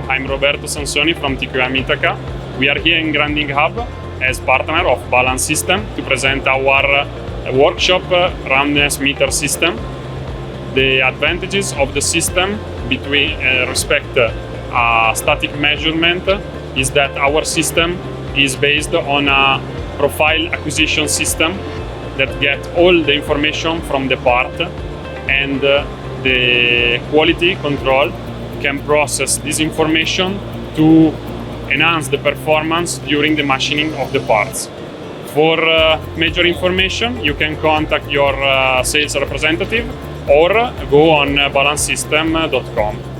I'm Roberto Sansoni from TQM Itaca. We are here in GrindingHub as partner of Balance System to present our workshop Roundness meter system. The advantages of the system between respect static measurement is that our system is based on a profile acquisition system that gets all the information from the part, and the quality control can process this information to enhance the performance during the machining of the parts. For major information, you can contact your sales representative or go on balancesystem.com.